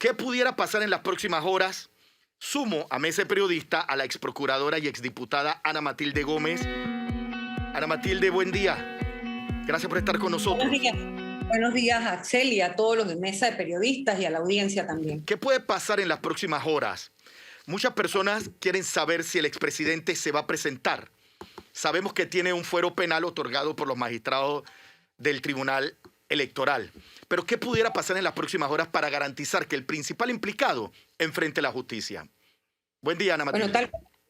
¿Qué pudiera pasar en las próximas horas? Sumo a mesa de periodista a la exprocuradora y exdiputada Ana Matilde Gómez. Ana Matilde, buen día. Gracias por estar con Buenos nosotros. días. Buenos días, Axel, y a todos los de mesa de periodistas y a la audiencia también. ¿Qué puede pasar en las próximas horas? Muchas personas quieren saber si el expresidente se va a presentar. Sabemos que tiene un fuero penal otorgado por los magistrados del Tribunal Electoral. Pero ¿qué pudiera pasar en las próximas horas para garantizar que el principal implicado enfrente la justicia? Buen día, Ana Matilde.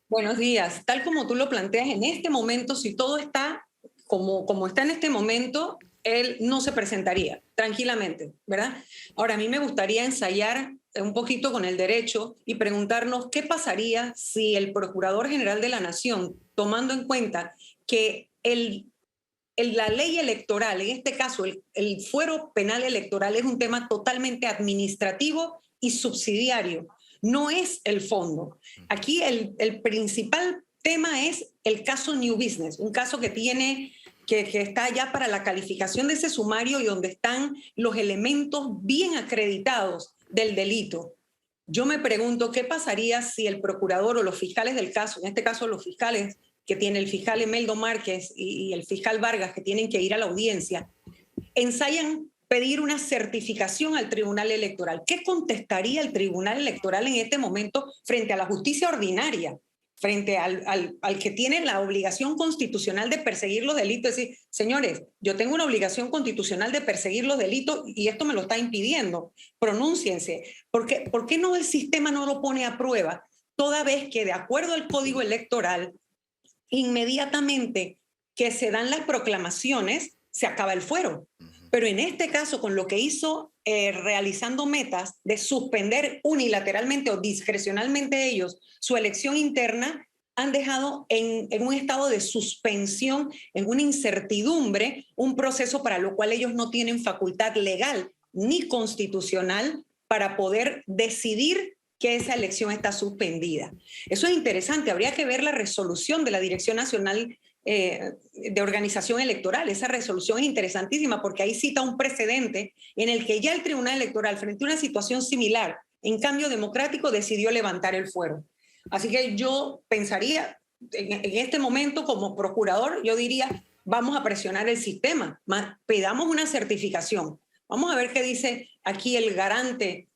Buenos días. Tal como tú lo planteas, en este momento, si todo está como está en este momento, él no se presentaría tranquilamente, ¿verdad? Ahora, a mí me gustaría ensayar un poquito con el derecho y preguntarnos qué pasaría si el Procurador General de la Nación, tomando en cuenta que la ley electoral, en este caso el fuero penal electoral, es un tema totalmente administrativo y subsidiario, no es el fondo. Aquí el principal tema es el caso New Business, un caso que está ya para la calificación de ese sumario y donde están los elementos bien acreditados del delito. Yo me pregunto qué pasaría si el procurador o los fiscales del caso, en este caso los fiscales que tiene el fiscal Emeldo Márquez y el fiscal Vargas, que tienen que ir a la audiencia, ensayan pedir una certificación al Tribunal Electoral. ¿Qué contestaría el Tribunal Electoral en este momento frente a la justicia ordinaria? Frente al que tiene la obligación constitucional de perseguir los delitos? Es decir, señores, yo tengo una obligación constitucional de perseguir los delitos y esto me lo está impidiendo. Pronúnciense. ¿Por qué no el sistema no lo pone a prueba? Toda vez que, de acuerdo al Código Electoral, inmediatamente que se dan las proclamaciones, se acaba el fuero. Pero en este caso, con lo que hizo realizando metas de suspender unilateralmente o discrecionalmente ellos su elección interna, han dejado en un estado de suspensión, en una incertidumbre, un proceso para lo cual ellos no tienen facultad legal ni constitucional para poder decidir que esa elección está suspendida. Eso es interesante, habría que ver la resolución de la Dirección Nacional de Organización Electoral. Esa resolución es interesantísima porque ahí cita un precedente en el que ya el Tribunal Electoral, frente a una situación similar, en cambio democrático, decidió levantar el fuero. Así que yo pensaría, en este momento como procurador, yo diría, vamos a presionar el sistema, pedamos una certificación. Vamos a ver qué dice aquí el garante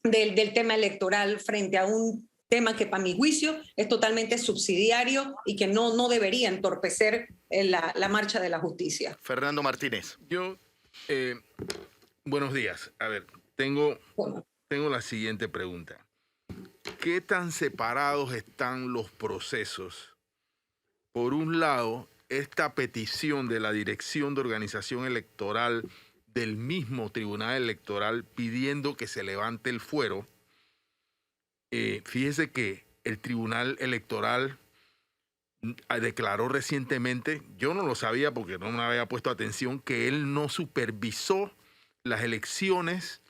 del tema electoral frente a un tema que, para mi juicio, es totalmente subsidiario y que no debería entorpecer la marcha de la justicia. Fernando Martínez. Buenos días. A ver, tengo la siguiente pregunta. ¿Qué tan separados están los procesos? Por un lado, esta petición de la Dirección de Organización Electoral del mismo Tribunal Electoral pidiendo que se levante el fuero. Fíjese que el Tribunal Electoral declaró recientemente, yo no lo sabía porque no me había puesto atención, que él no supervisó las elecciones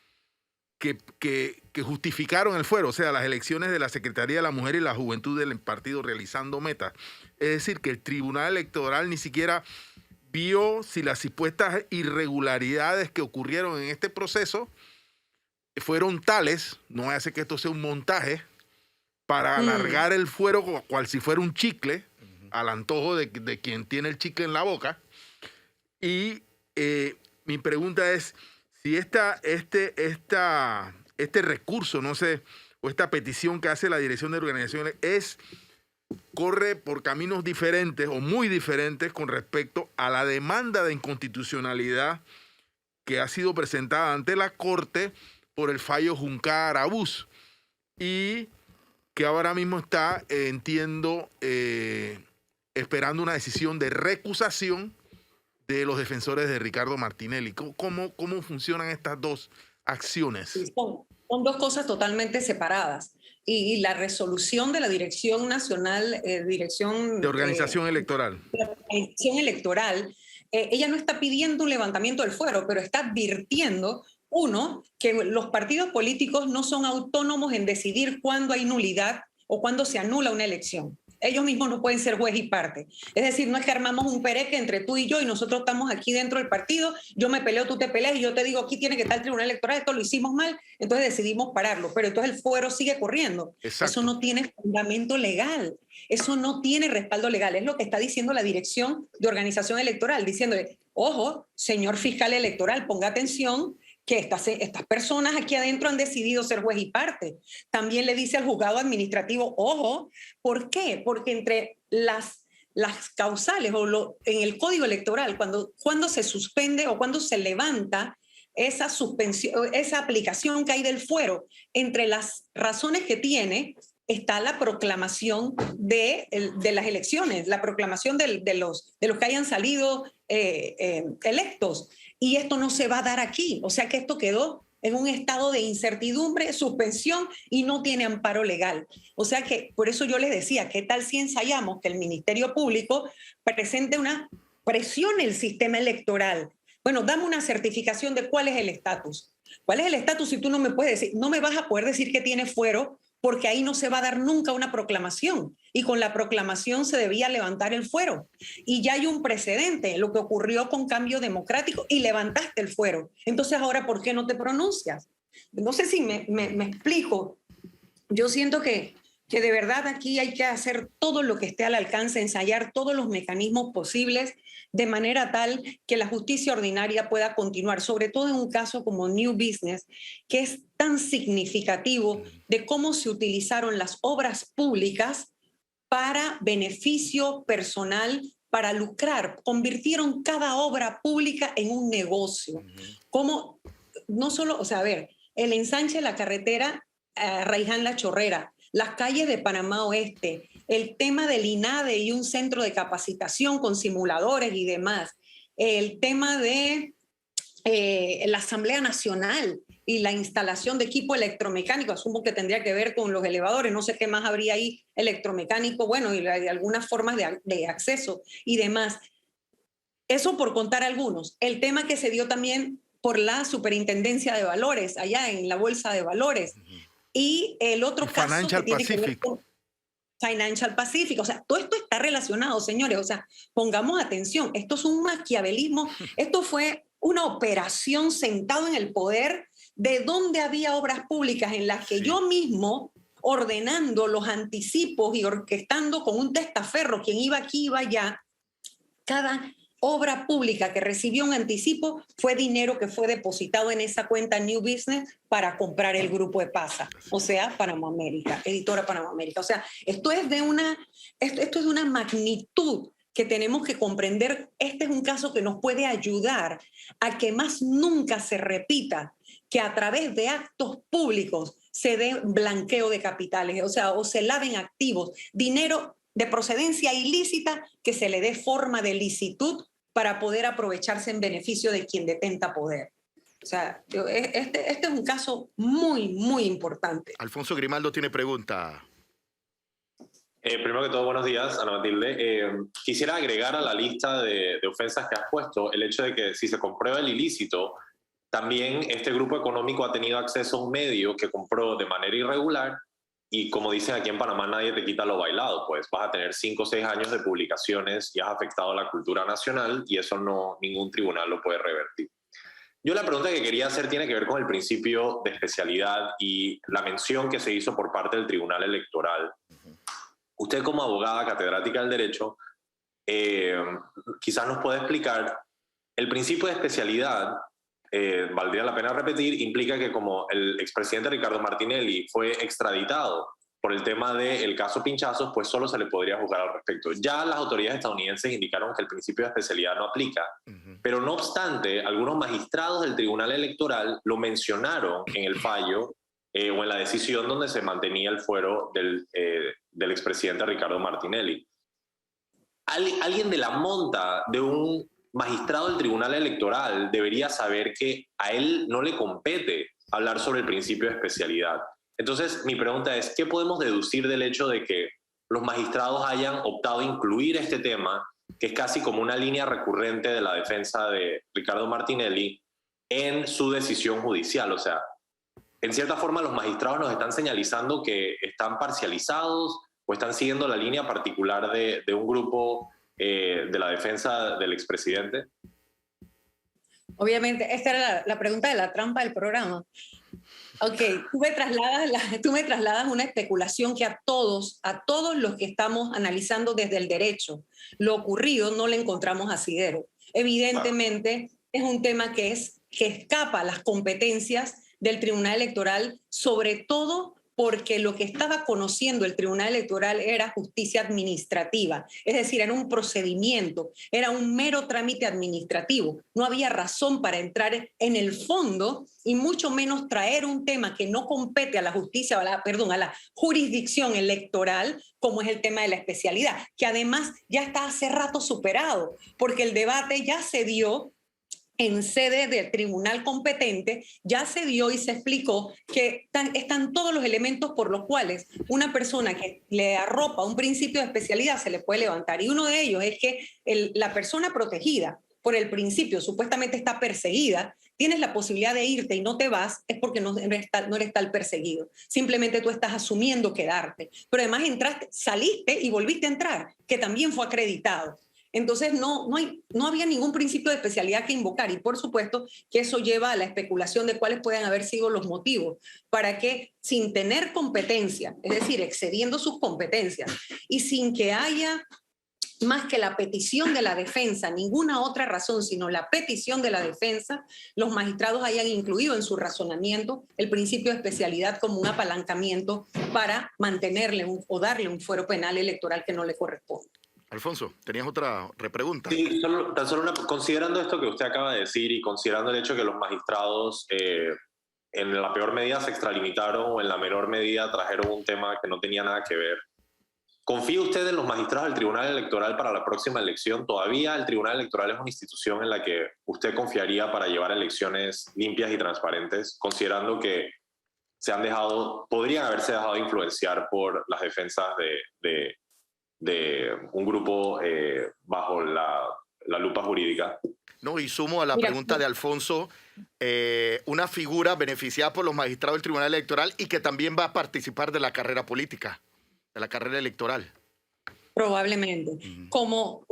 que justificaron el fuero, o sea, las elecciones de la Secretaría de la Mujer y la Juventud del partido Realizando Metas. Es decir, que el Tribunal Electoral ni siquiera vio si las supuestas irregularidades que ocurrieron en este proceso fueron tales, no hace que esto sea un montaje, para alargar el fuero cual si fuera un chicle, al antojo de quien tiene el chicle en la boca. Y mi pregunta es, si este recurso, no sé, o esta petición que hace la Dirección de Organización corre por caminos diferentes o muy diferentes con respecto a la demanda de inconstitucionalidad que ha sido presentada ante la Corte por el fallo Juncar Abus y que ahora mismo está, entiendo, esperando una decisión de recusación de los defensores de Ricardo Martinelli. ¿Cómo funcionan estas dos acciones? Sí, son dos cosas totalmente separadas. Y la resolución de la Dirección Nacional, de Organización Electoral. De Organización Electoral, ella no está pidiendo un levantamiento del fuero, pero está advirtiendo, uno, que los partidos políticos no son autónomos en decidir cuándo hay nulidad o cuándo se anula una elección. ellos mismos no pueden ser juez y parte. Es decir, no es que armamos un pereque entre tú y yo y nosotros estamos aquí dentro del partido, yo me peleo, tú te peleas y yo te digo, aquí tiene que estar el Tribunal Electoral, esto lo hicimos mal, entonces decidimos pararlo, pero entonces el fuero sigue corriendo. Exacto. Eso no tiene fundamento legal, eso no tiene respaldo legal, es lo que está diciendo la Dirección de Organización Electoral, diciéndole, ojo, señor fiscal electoral, ponga atención, que estas personas aquí adentro han decidido ser juez y parte. También le dice al juzgado administrativo, ojo, ¿por qué? Porque entre las causales en el código electoral, cuando se suspende o cuando se levanta esa suspensión, esa aplicación que hay del fuero, entre las razones que tiene está la proclamación de las elecciones, la proclamación de los que hayan salido electos. Y esto no se va a dar aquí. O sea que esto quedó en un estado de incertidumbre, suspensión y no tiene amparo legal. O sea que por eso yo les decía, ¿qué tal si ensayamos que el Ministerio Público presente presione el sistema electoral? Bueno, dame una certificación de cuál es el estatus. ¿Cuál es el estatus si tú no me puedes decir? No me vas a poder decir que tiene fuero porque ahí no se va a dar nunca una proclamación. Y con la proclamación se debía levantar el fuero. Y ya hay un precedente, lo que ocurrió con Cambio Democrático, y levantaste el fuero. Entonces, ahora, ¿por qué no te pronuncias? No sé si me explico. Yo siento que de verdad aquí hay que hacer todo lo que esté al alcance, ensayar todos los mecanismos posibles de manera tal que la justicia ordinaria pueda continuar, sobre todo en un caso como New Business, que es tan significativo de cómo se utilizaron las obras públicas para beneficio personal, para lucrar. Convirtieron cada obra pública en un negocio. Como, no solo, o sea, a ver, el ensanche de la carretera Raiján La Chorrera, las calles de Panamá Oeste, el tema del INADE y un centro de capacitación con simuladores y demás, el tema de la Asamblea Nacional y la instalación de equipo electromecánico, asumo que tendría que ver con los elevadores, no sé qué más habría ahí electromecánico, bueno, y algunas formas de acceso y demás. Eso por contar algunos. El tema que se dio también por la Superintendencia de Valores, allá en la Bolsa de Valores. Y el otro caso Financial que tiene Pacific. que ver con Financial Pacific. O sea, todo esto está relacionado, señores. O sea, pongamos atención. Esto es un maquiavelismo. Esto fue una operación sentado en el poder de donde había obras públicas en las que yo mismo, ordenando los anticipos y orquestando con un testaferro, quien iba aquí, iba allá, cada obra pública que recibió un anticipo fue dinero que fue depositado en esa cuenta New Business para comprar el grupo de PASA, o sea, Panamá América, editora Panamá América. O sea, esto es de una magnitud que tenemos que comprender. Este es un caso que nos puede ayudar a que más nunca se repita que a través de actos públicos se dé blanqueo de capitales, o sea, o se laven activos, dinero de procedencia ilícita que se le dé forma de licitud para poder aprovecharse en beneficio de quien detenta poder. O sea, este es un caso muy, muy importante. Alfonso Grimaldo tiene pregunta. Primero que todo, buenos días, Ana Matilde. Quisiera agregar a la lista de ofensas que has puesto el hecho de que si se comprueba el ilícito, también este grupo económico ha tenido acceso a un medio que compró de manera irregular y, como dicen aquí en Panamá, nadie te quita lo bailado, pues vas a tener 5 o 6 años de publicaciones y has afectado la cultura nacional y eso no, ningún tribunal lo puede revertir. Yo la pregunta que quería hacer tiene que ver con el principio de especialidad y la mención que se hizo por parte del Tribunal Electoral. Usted, como abogada catedrática del derecho, quizás nos puede explicar el principio de especialidad. Valdría la pena repetir, implica que como el expresidente Ricardo Martinelli fue extraditado por el tema del caso Pinchazos, pues solo se le podría juzgar al respecto. Ya las autoridades estadounidenses indicaron que el principio de especialidad no aplica, pero no obstante, algunos magistrados del Tribunal Electoral lo mencionaron en el fallo o en la decisión donde se mantenía el fuero del expresidente Ricardo Martinelli. Alguien de la monta de un magistrado del Tribunal Electoral debería saber que a él no le compete hablar sobre el principio de especialidad. Entonces, mi pregunta es, ¿qué podemos deducir del hecho de que los magistrados hayan optado a incluir este tema, que es casi como una línea recurrente de la defensa de Ricardo Martinelli, en su decisión judicial? O sea, en cierta forma los magistrados nos están señalizando que están parcializados ¿O están siguiendo la línea particular de un grupo de la defensa del expresidente? Obviamente, esta era la pregunta de la trampa del programa. Ok, tú me trasladas una especulación que a todos los que estamos analizando desde el derecho lo ocurrido no le encontramos asidero. Evidentemente es un tema que escapa a las competencias del Tribunal Electoral, sobre todo porque lo que estaba conociendo el Tribunal Electoral era justicia administrativa, es decir, era un procedimiento, era un mero trámite administrativo. No había razón para entrar en el fondo y mucho menos traer un tema que no compete a la justicia, a la jurisdicción electoral, como es el tema de la especialidad, que además ya está hace rato superado, porque el debate ya se dio en sede del tribunal competente, ya se dio y se explicó que están todos los elementos por los cuales una persona que le arropa un principio de especialidad se le puede levantar. Y uno de ellos es que la persona protegida por el principio supuestamente está perseguida, tienes la posibilidad de irte y no te vas, es porque no eres tal perseguido. Simplemente tú estás asumiendo quedarte. Pero además entraste, saliste y volviste a entrar, que también fue acreditado. Entonces no había ningún principio de especialidad que invocar y por supuesto que eso lleva a la especulación de cuáles pueden haber sido los motivos para que sin tener competencia, es decir, excediendo sus competencias y sin que haya más que la petición de la defensa, ninguna otra razón, sino la petición de la defensa, los magistrados hayan incluido en su razonamiento el principio de especialidad como un apalancamiento para mantenerle o darle un fuero penal electoral que no le corresponde. Alfonso, ¿tenías otra repregunta? Sí, considerando esto que usted acaba de decir y considerando el hecho que los magistrados en la peor medida se extralimitaron o en la menor medida trajeron un tema que no tenía nada que ver, ¿confía usted en los magistrados del Tribunal Electoral para la próxima elección? ¿Todavía el Tribunal Electoral es una institución en la que usted confiaría para llevar elecciones limpias y transparentes, considerando que podrían haberse dejado influenciar por las defensas de un grupo bajo la lupa jurídica? No, y sumo a la pregunta de Alfonso, una figura beneficiada por los magistrados del Tribunal Electoral y que también va a participar de la carrera política, de la carrera electoral. Probablemente. Como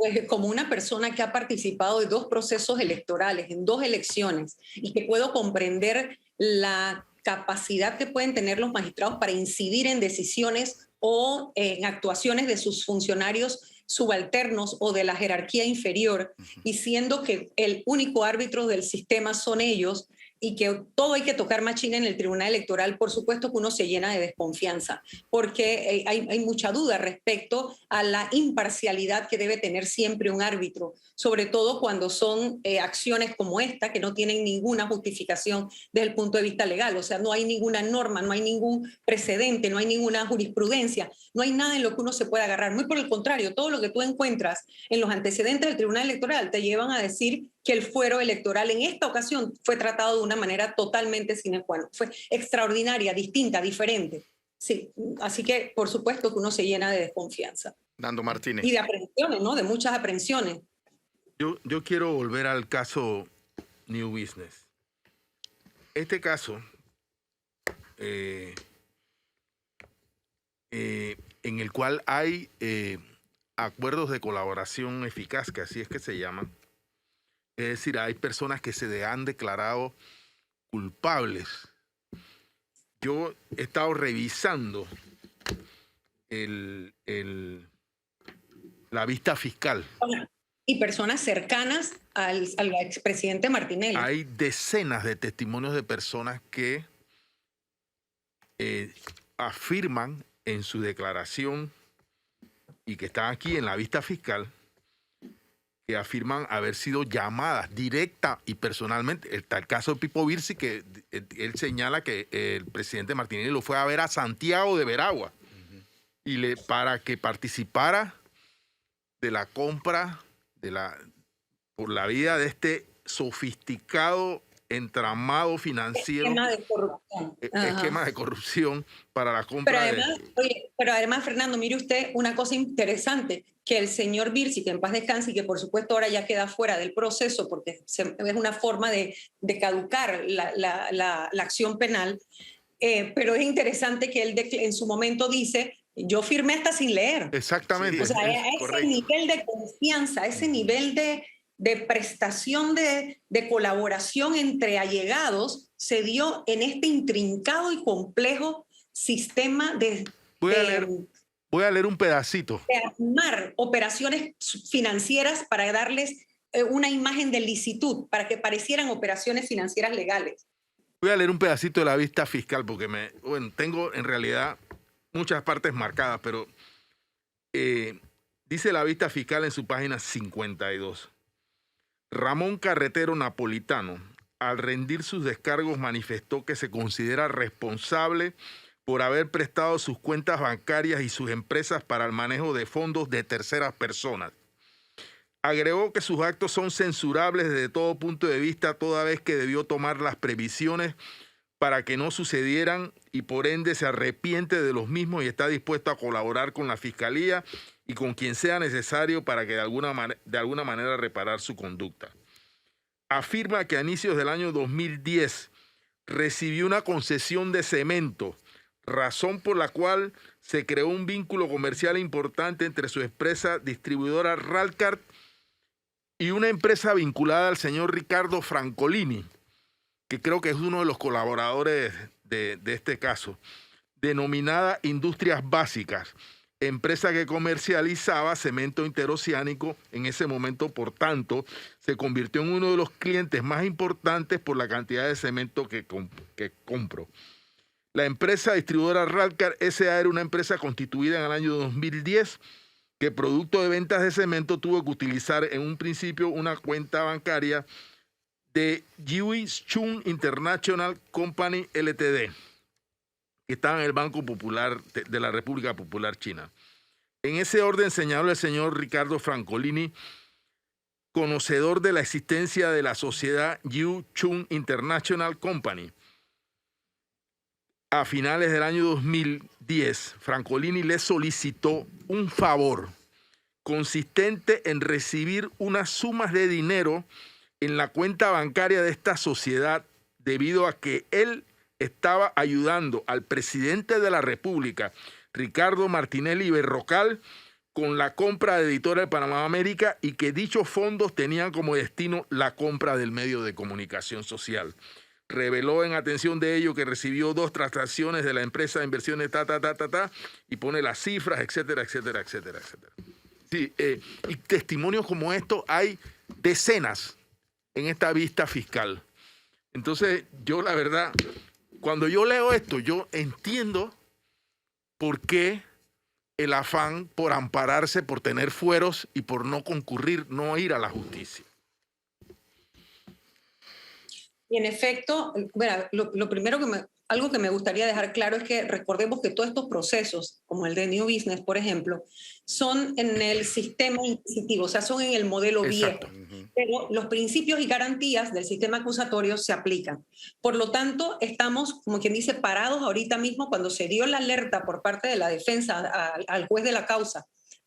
una persona que ha participado de 2 procesos electorales, en 2 elecciones, y que puedo comprender la capacidad que pueden tener los magistrados para incidir en decisiones o en actuaciones de sus funcionarios subalternos o de la jerarquía inferior, y siendo que el único árbitro del sistema son ellos y que todo hay que tocar machín en el Tribunal Electoral, por supuesto que uno se llena de desconfianza, porque hay mucha duda respecto a la imparcialidad que debe tener siempre un árbitro, sobre todo cuando son acciones como esta, que no tienen ninguna justificación desde el punto de vista legal. O sea, no hay ninguna norma, no hay ningún precedente, no hay ninguna jurisprudencia, no hay nada en lo que uno se pueda agarrar. Muy por el contrario, todo lo que tú encuentras en los antecedentes del Tribunal Electoral te llevan a decir que el fuero electoral en esta ocasión fue tratado de una manera totalmente sine qua non. Fue extraordinaria, distinta, diferente. Sí, así que por supuesto que uno se llena de desconfianza. Nando Martínez. Y de aprensiones, ¿no? De muchas aprensiones. Yo quiero volver al caso New Business. Este caso, en el cual hay acuerdos de colaboración eficaz, que así es que se llaman. Es decir, hay personas que se han declarado culpables. Yo he estado revisando la vista fiscal. Y personas cercanas al expresidente Martinelli. Hay decenas de testimonios de personas que afirman en su declaración y que están aquí en la vista fiscal, que afirman haber sido llamadas directa y personalmente. Está el caso de Pipo Virsi, que él señala que el presidente Martinelli lo fue a ver a Santiago de Veragua para que participara de la compra por la vía de este sofisticado entramado financiero, esquema de corrupción para la compra. Pero además, Fernando, mire usted una cosa interesante, que el señor Virsi, que en paz descanse y que por supuesto ahora ya queda fuera del proceso porque es una forma de caducar la acción penal, pero es interesante que él en su momento dice Yo firmé hasta sin leer. Exactamente. O sea, a ese correcto. nivel de confianza, a ese nivel de prestación de colaboración entre allegados se dio en este intrincado y complejo sistema Voy a leer un pedacito. de armar operaciones financieras para darles una imagen de licitud, para que parecieran operaciones financieras legales. Voy a leer un pedacito de la vista fiscal porque tengo en realidad muchas partes marcadas, pero dice la vista fiscal en su página 52. Ramón Carretero Napolitano, al rendir sus descargos, manifestó que se considera responsable por haber prestado sus cuentas bancarias y sus empresas para el manejo de fondos de terceras personas. Agregó que sus actos son censurables desde todo punto de vista, toda vez que debió tomar las previsiones para que no sucedieran y por ende se arrepiente de los mismos y está dispuesto a colaborar con la Fiscalía y con quien sea necesario para que de alguna manera reparar su conducta. Afirma que a inicios del año 2010 recibió una concesión de cemento, razón por la cual se creó un vínculo comercial importante entre su empresa distribuidora Ralcart y una empresa vinculada al señor Ricardo Francolini, que creo que es uno de los colaboradores de este caso, denominada Industrias Básicas, empresa que comercializaba cemento interoceánico. En ese momento, por tanto, se convirtió en uno de los clientes más importantes por la cantidad de cemento que compró. La empresa distribuidora Ralcart S.A. era una empresa constituida en el año 2010 que, producto de ventas de cemento, tuvo que utilizar en un principio una cuenta bancaria de Jiui Chung International Company Ltd., que estaba en el Banco Popular de la República Popular China. En ese orden señaló el señor Ricardo Francolini, conocedor de la existencia de la sociedad Jiui Chung International Company. A finales del año 2010, Francolini le solicitó un favor consistente en recibir unas sumas de dinero en la cuenta bancaria de esta sociedad, debido a que él estaba ayudando al presidente de la República, Ricardo Martinelli Berrocal, con la compra de Editora de Panamá América, y que dichos fondos tenían como destino la compra del medio de comunicación social. Reveló en atención de ello que recibió 2 transacciones de la empresa de inversiones y pone las cifras, etcétera, etcétera, etcétera, etcétera. Sí, y testimonios como estos hay decenas en esta vista fiscal. Entonces, yo la verdad, cuando yo leo esto, yo entiendo por qué el afán por ampararse, por tener fueros y por no concurrir, no ir a la justicia. Y en efecto, bueno, lo primero algo que me gustaría dejar claro es que recordemos que todos estos procesos, como el de New Business, por ejemplo, son en el sistema inquisitivo, o sea, son en el modelo Exacto. viejo. Pero los principios y garantías del sistema acusatorio se aplican. Por lo tanto, estamos, como quien dice, parados ahorita mismo cuando se dio la alerta por parte de la defensa al juez de la causa,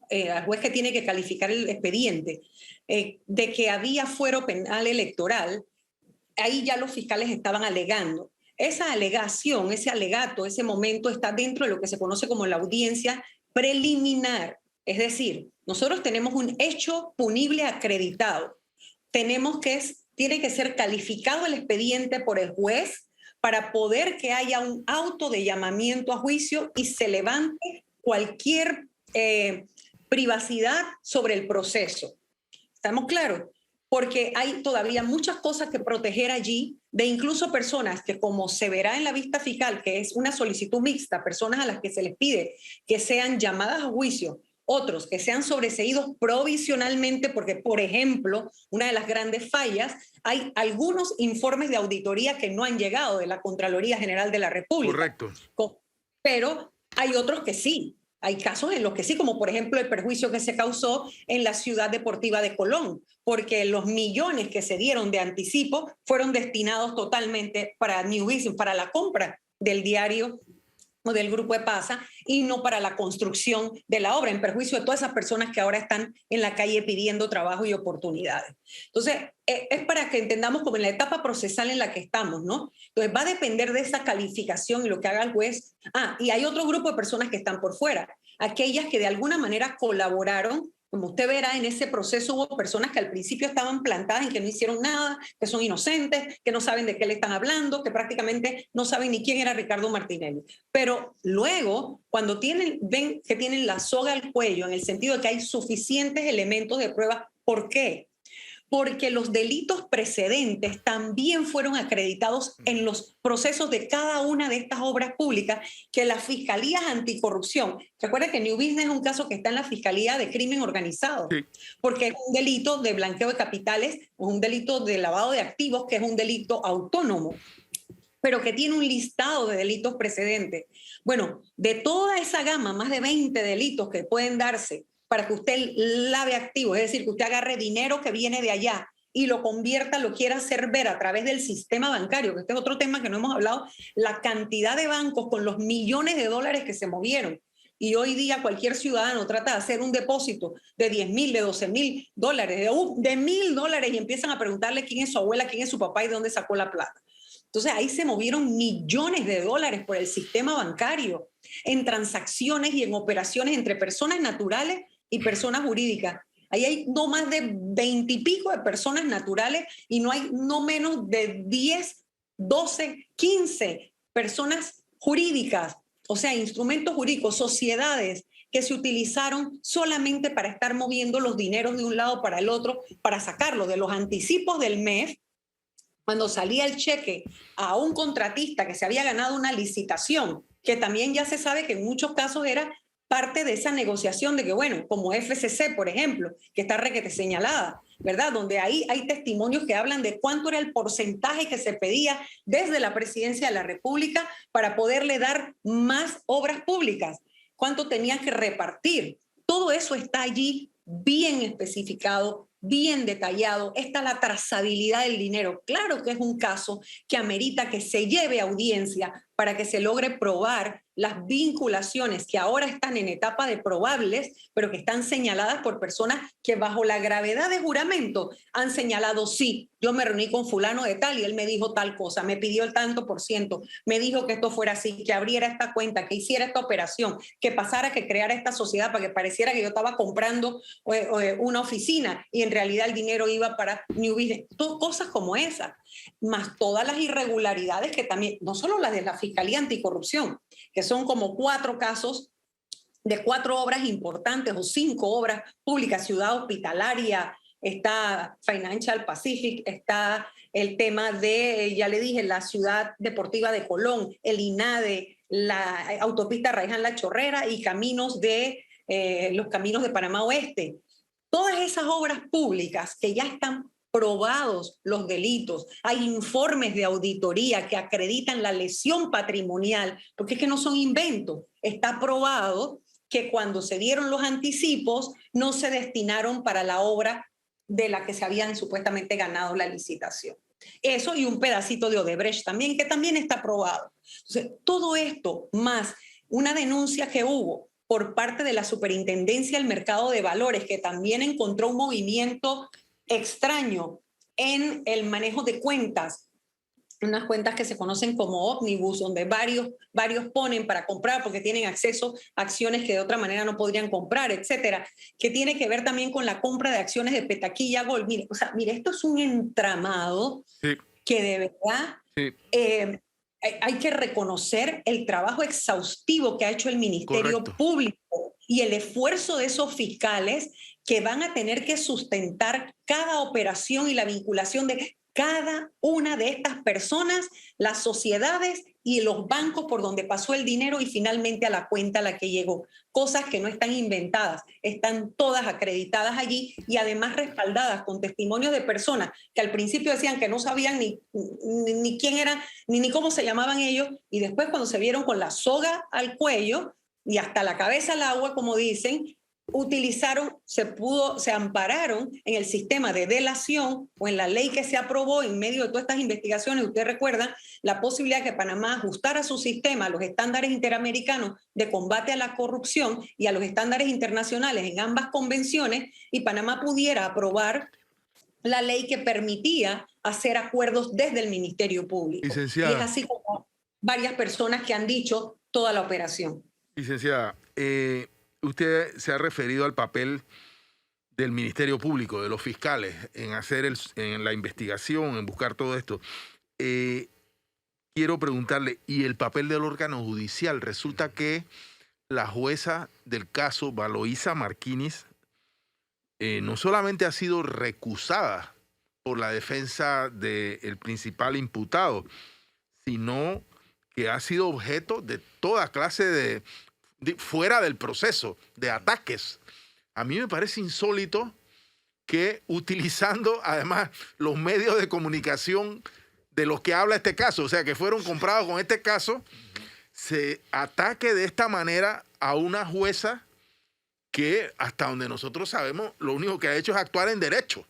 al juez que tiene que calificar el expediente, de que había fuero penal electoral. Ahí ya los fiscales estaban alegando. Esa alegación, ese alegato, ese momento está dentro de lo que se conoce como la audiencia preliminar. Es decir, nosotros tenemos un hecho punible acreditado. Tiene que ser calificado el expediente por el juez para poder que haya un auto de llamamiento a juicio y se levante cualquier privacidad sobre el proceso. ¿Estamos claros? Porque hay todavía muchas cosas que proteger allí, de incluso personas que, como se verá en la vista fiscal, que es una solicitud mixta, personas a las que se les pide que sean llamadas a juicio, otros que sean sobreseídos provisionalmente, porque, por ejemplo, una de las grandes fallas, hay algunos informes de auditoría que no han llegado de la Contraloría General de la República. Correcto. Pero hay otros que sí. Hay casos en los que sí, como por ejemplo el perjuicio que se causó en la Ciudad Deportiva de Colón, porque los millones que se dieron de anticipo fueron destinados totalmente para New Business, para la compra del diario o del Grupo EPASA y no para la construcción de la obra, en perjuicio de todas esas personas que ahora están en la calle pidiendo trabajo y oportunidades. Entonces, es para que entendamos como en la etapa procesal en la que estamos, ¿no? Entonces, va a depender de esa calificación y lo que haga el juez. Y hay otro grupo de personas que están por fuera, aquellas que de alguna manera colaboraron. Como usted verá, en ese proceso hubo personas que al principio estaban plantadas en que no hicieron nada, que son inocentes, que no saben de qué le están hablando, que prácticamente no saben ni quién era Ricardo Martinelli. Pero luego, cuando ven que tienen la soga al cuello, en el sentido de que hay suficientes elementos de prueba, ¿por qué? Porque los delitos precedentes también fueron acreditados en los procesos de cada una de estas obras públicas que las fiscalías anticorrupción, recuerda que New Business es un caso que está en la Fiscalía de Crimen Organizado, Sí. porque es un delito de blanqueo de capitales, es un delito de lavado de activos, que es un delito autónomo, pero que tiene un listado de delitos precedentes. Bueno, de toda esa gama, más de 20 delitos que pueden darse para que usted lave activos, es decir, que usted agarre dinero que viene de allá y lo convierta, lo quiera hacer ver a través del sistema bancario, que este es otro tema que no hemos hablado, la cantidad de bancos con los millones de dólares que se movieron. Y hoy día cualquier ciudadano trata de hacer un depósito de 10,000, de 12,000 dólares, de $1,000 y empiezan a preguntarle quién es su abuela, quién es su papá y de dónde sacó la plata. Entonces ahí se movieron millones de dólares por el sistema bancario en transacciones y en operaciones entre personas naturales y personas jurídicas. Ahí hay no más de 20 y pico de personas naturales y no hay no menos de 10, 12, 15 personas jurídicas, o sea, instrumentos jurídicos, sociedades que se utilizaron solamente para estar moviendo los dineros de un lado para el otro, para sacarlos de los anticipos del MEF, cuando salía el cheque a un contratista que se había ganado una licitación, que también ya se sabe que en muchos casos era parte de esa negociación de que, bueno, como FCC, por ejemplo, que está requete señalada, ¿verdad? Donde ahí hay testimonios que hablan de cuánto era el porcentaje que se pedía desde la presidencia de la República para poderle dar más obras públicas, cuánto tenían que repartir. Todo eso está allí bien especificado, bien detallado. Está la trazabilidad del dinero. Claro que es un caso que amerita que se lleve a audiencia para que se logre probar las vinculaciones que ahora están en etapa de probables, pero que están señaladas por personas que bajo la gravedad de juramento han señalado, sí, yo me reuní con fulano de tal y él me dijo tal cosa, me pidió el tanto por ciento, me dijo que esto fuera así, que abriera esta cuenta, que hiciera esta operación, que pasara, que creara esta sociedad para que pareciera que yo estaba comprando una oficina y en realidad el dinero iba para New Business. Cosas como esas, más todas las irregularidades que también, no solo las de la Fiscalía Anticorrupción, que son como 4 casos de 4 obras importantes o 5 obras públicas, Ciudad Hospitalaria, está Financial Pacific, está el tema de, ya le dije, la Ciudad Deportiva de Colón, el INADE, la autopista Raiján-La Chorrera y caminos de los caminos de Panamá Oeste. Todas esas obras públicas que ya están probados los delitos, hay informes de auditoría que acreditan la lesión patrimonial, porque es que no son inventos, está probado que cuando se dieron los anticipos no se destinaron para la obra de la que se habían supuestamente ganado la licitación. Eso y un pedacito de Odebrecht también, que también está probado. Entonces, todo esto más una denuncia que hubo por parte de la Superintendencia del Mercado de Valores, que también encontró un movimiento extraño en el manejo de cuentas, unas cuentas que se conocen como ómnibus, donde varios ponen para comprar porque tienen acceso a acciones que de otra manera no podrían comprar, etcétera, que tiene que ver también con la compra de acciones de Petaquilla Gold. Mire, esto es un entramado Sí. que de verdad Sí. Hay que reconocer el trabajo exhaustivo que ha hecho el Ministerio Correcto. Público y el esfuerzo de esos fiscales que van a tener que sustentar cada operación y la vinculación de cada una de estas personas, las sociedades y los bancos por donde pasó el dinero y finalmente a la cuenta a la que llegó. Cosas que no están inventadas, están todas acreditadas allí y además respaldadas con testimonios de personas que al principio decían que no sabían ni quién eran, ni cómo se llamaban ellos, y después cuando se vieron con la soga al cuello y hasta la cabeza al agua, como dicen, se ampararon en el sistema de delación o en la ley que se aprobó en medio de todas estas investigaciones. Ustedes recuerdan la posibilidad de que Panamá ajustara su sistema a los estándares interamericanos de combate a la corrupción y a los estándares internacionales en ambas convenciones, y Panamá pudiera aprobar la ley que permitía hacer acuerdos desde el Ministerio Público. Licenciada. Y es así como varias personas que han dicho toda la operación. Licenciada, usted se ha referido al papel del Ministerio Público, de los fiscales, en hacer en la investigación, en buscar todo esto. Quiero preguntarle, ¿y el papel del órgano judicial? Resulta que la jueza del caso, Valoisa Marquinis, no solamente ha sido recusada por la defensa del principal imputado, sino que ha sido objeto de toda clase de fuera del proceso, de ataques. A mí me parece insólito que utilizando además los medios de comunicación de los que habla este caso, o sea, que fueron comprados con este caso, se ataque de esta manera a una jueza que, hasta donde nosotros sabemos, lo único que ha hecho es actuar en derecho.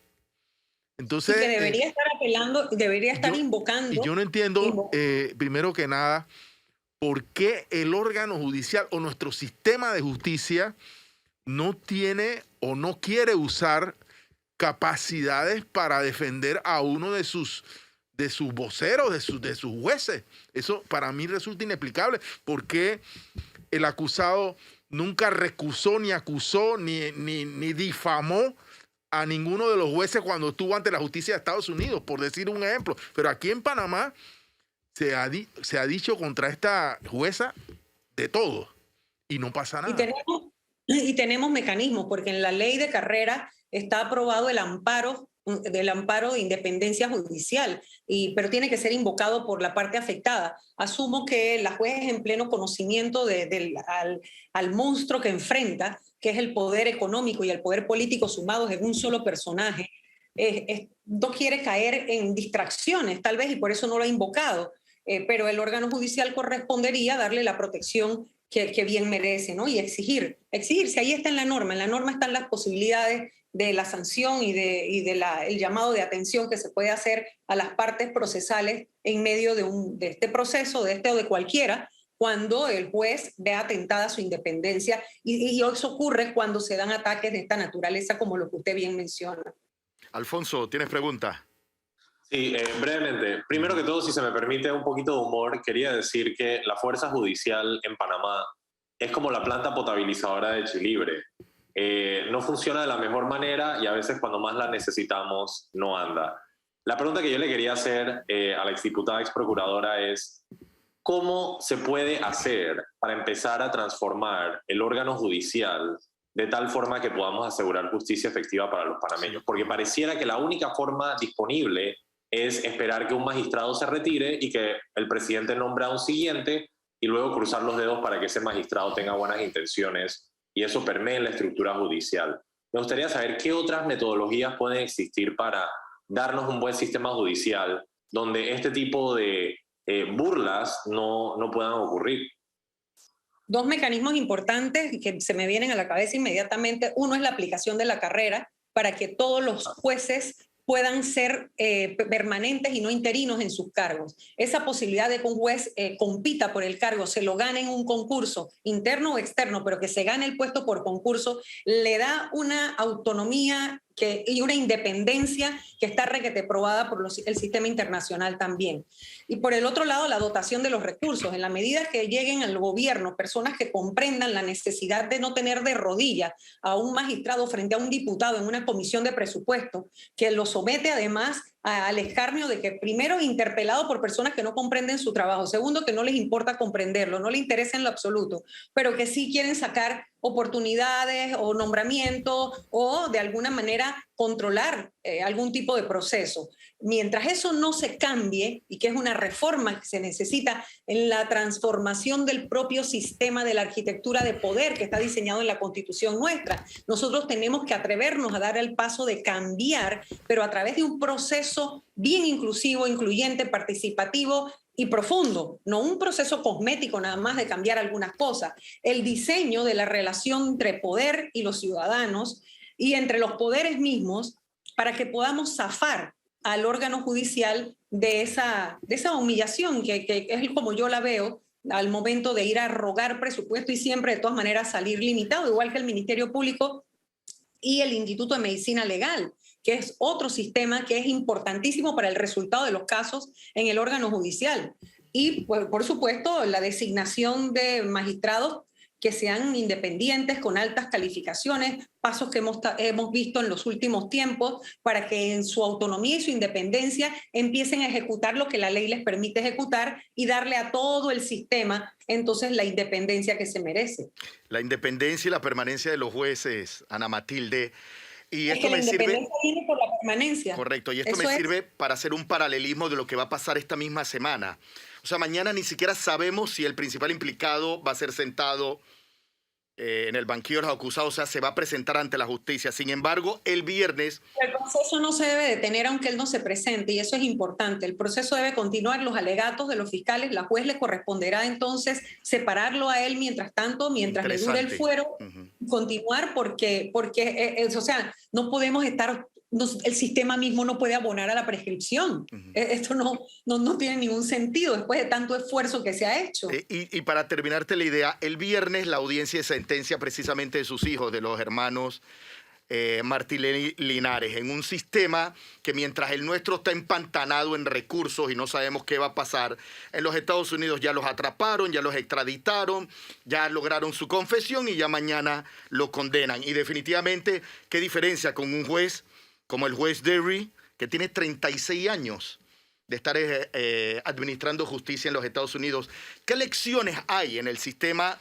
Entonces, y que debería estar apelando, debería estar invocando. Y yo no entiendo, primero que nada, por qué el órgano judicial o nuestro sistema de justicia no tiene o no quiere usar capacidades para defender a uno de sus voceros, de sus jueces. Eso para mí resulta inexplicable. ¿Por qué el acusado nunca recusó, ni acusó, ni difamó a ninguno de los jueces cuando estuvo ante la justicia de Estados Unidos, por decir un ejemplo? Pero aquí en Panamá se ha dicho contra esta jueza de todo y no pasa nada. Y tenemos mecanismos, porque en la ley de carrera está aprobado el amparo de independencia judicial, pero tiene que ser invocado por la parte afectada. Asumo que la juez es en pleno conocimiento al monstruo que enfrenta, que es el poder económico y el poder político sumados en un solo personaje. No quiere caer en distracciones, tal vez, y por eso no lo ha invocado, pero el órgano judicial correspondería darle la protección que bien merece, ¿no? Y exigir, si ahí está en la norma están las posibilidades de la sanción y el llamado de atención que se puede hacer a las partes procesales en medio de este proceso, de este o de cualquiera, cuando el juez ve atentada su independencia, y eso ocurre cuando se dan ataques de esta naturaleza, como lo que usted bien menciona. Alfonso, ¿tienes pregunta? Sí, brevemente. Primero que todo, si se me permite un poquito de humor, quería decir que la fuerza judicial en Panamá es como la planta potabilizadora de Chilibre. No funciona de la mejor manera y a veces cuando más la necesitamos no anda. La pregunta que yo le quería hacer a la exdiputada exprocuradora es: ¿cómo se puede hacer para empezar a transformar el órgano judicial de tal forma que podamos asegurar justicia efectiva para los panameños? Porque pareciera que la única forma disponible es esperar que un magistrado se retire y que el presidente nombre a un siguiente y luego cruzar los dedos para que ese magistrado tenga buenas intenciones y eso permee en la estructura judicial. Me gustaría saber qué otras metodologías pueden existir para darnos un buen sistema judicial donde este tipo de burlas no puedan ocurrir. Dos mecanismos importantes que se me vienen a la cabeza inmediatamente. Uno es la aplicación de la carrera para que todos los jueces puedan ser permanentes y no interinos en sus cargos. Esa posibilidad de que un juez compita por el cargo, se lo gane en un concurso, interno o externo, pero que se gane el puesto por concurso, le da una autonomía y una independencia que está requete probada por el sistema internacional también. Y por el otro lado, la dotación de los recursos. En la medida que lleguen al gobierno personas que comprendan la necesidad de no tener de rodillas a un magistrado frente a un diputado en una comisión de presupuesto, que lo somete además al escarnio de que, primero, interpelado por personas que no comprenden su trabajo, segundo, que no les importa comprenderlo, no les interesa en lo absoluto, pero que sí quieren sacar oportunidades o nombramientos o de alguna manera controlar algún tipo de proceso. Mientras eso no se cambie, y que es una reforma que se necesita en la transformación del propio sistema de la arquitectura de poder que está diseñado en la Constitución nuestra, nosotros tenemos que atrevernos a dar el paso de cambiar, pero a través de un proceso bien inclusivo, incluyente, participativo, y profundo, no un proceso cosmético nada más de cambiar algunas cosas. El diseño de la relación entre poder y los ciudadanos y entre los poderes mismos para que podamos zafar al órgano judicial de esa humillación que es como yo la veo al momento de ir a rogar presupuesto y siempre de todas maneras salir limitado, igual que el Ministerio Público y el Instituto de Medicina Legal, que es otro sistema que es importantísimo para el resultado de los casos en el órgano judicial. Y, por supuesto, la designación de magistrados que sean independientes, con altas calificaciones, pasos que hemos visto en los últimos tiempos para que en su autonomía y su independencia empiecen a ejecutar lo que la ley les permite ejecutar y darle a todo el sistema entonces la independencia que se merece. La independencia y la permanencia de los jueces, Ana Matilde. Y es esto que la me sirve, independencia viene por la permanencia. correcto, y esto me sirve para hacer un paralelismo de lo que va a pasar esta misma semana. O sea, mañana ni siquiera sabemos si el principal implicado va a ser sentado en el banquillo de los acusados, o sea, se va a presentar ante la justicia. Sin embargo, el viernes... El proceso no se debe detener aunque él no se presente, y eso es importante. El proceso debe continuar, los alegatos de los fiscales, la juez le corresponderá entonces separarlo a él mientras tanto, mientras le dure el fuero, continuar porque o sea, no podemos estar... el sistema mismo no puede abonar a la prescripción. Esto no tiene ningún sentido después de tanto esfuerzo que se ha hecho. Y para terminarte la idea, el viernes la audiencia de sentencia precisamente de sus hijos, de los hermanos Martinelli Linares, en un sistema que mientras el nuestro está empantanado en recursos y no sabemos qué va a pasar, en los Estados Unidos ya los atraparon, ya los extraditaron, ya lograron su confesión y ya mañana lo condenan. Y definitivamente, ¿qué diferencia con un juez como el juez Derry, que tiene 36 años de estar administrando justicia en los Estados Unidos? ¿Qué lecciones hay en el sistema?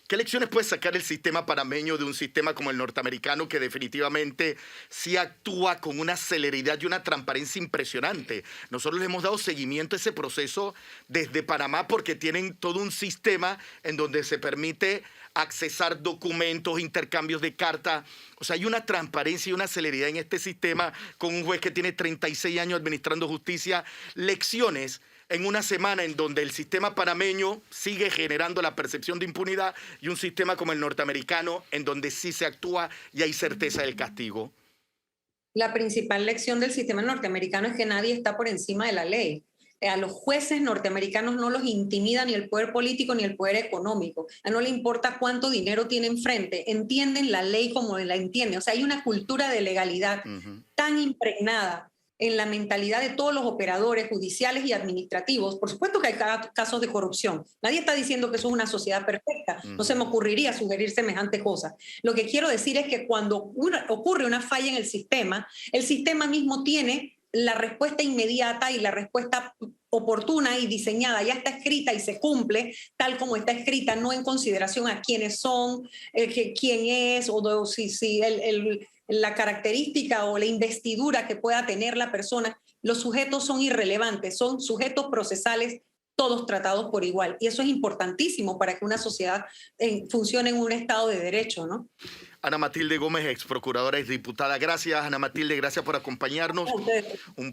¿Qué lecciones puede sacar el sistema panameño de un sistema como el norteamericano que definitivamente sí actúa con una celeridad y una transparencia impresionante? Nosotros le hemos dado seguimiento a ese proceso desde Panamá porque tienen todo un sistema en donde se permite accesar documentos, intercambios de cartas. O sea, hay una transparencia y una celeridad en este sistema con un juez que tiene 36 años administrando justicia. Lecciones en una semana en donde el sistema panameño sigue generando la percepción de impunidad y un sistema como el norteamericano en donde sí se actúa y hay certeza del castigo. La principal lección del sistema norteamericano es que nadie está por encima de la ley. A los jueces norteamericanos no los intimida ni el poder político ni el poder económico. No le importa cuánto dinero tienen frente. Entienden la ley como la entienden. O sea, hay una cultura de legalidad tan impregnada en la mentalidad de todos los operadores judiciales y administrativos. Por supuesto que hay casos de corrupción. Nadie está diciendo que eso es una sociedad perfecta. No se me ocurriría sugerir semejante cosa. Lo que quiero decir es que cuando ocurre una falla en el sistema mismo tiene la respuesta inmediata y la respuesta oportuna y diseñada, ya está escrita y se cumple tal como está escrita, no en consideración a quiénes son, quién es, o si la característica o la investidura que pueda tener la persona. Los sujetos son irrelevantes, son sujetos procesales, todos tratados por igual. Y eso es importantísimo para que una sociedad funcione en un Estado de Derecho, ¿no? Ana Matilde Gómez, ex procuradora y diputada. Gracias, Ana Matilde, gracias por acompañarnos.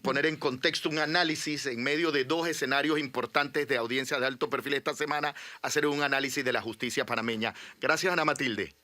Poner en contexto un análisis en medio de dos escenarios importantes de audiencias de alto perfil esta semana, hacer un análisis de la justicia panameña. Gracias, Ana Matilde.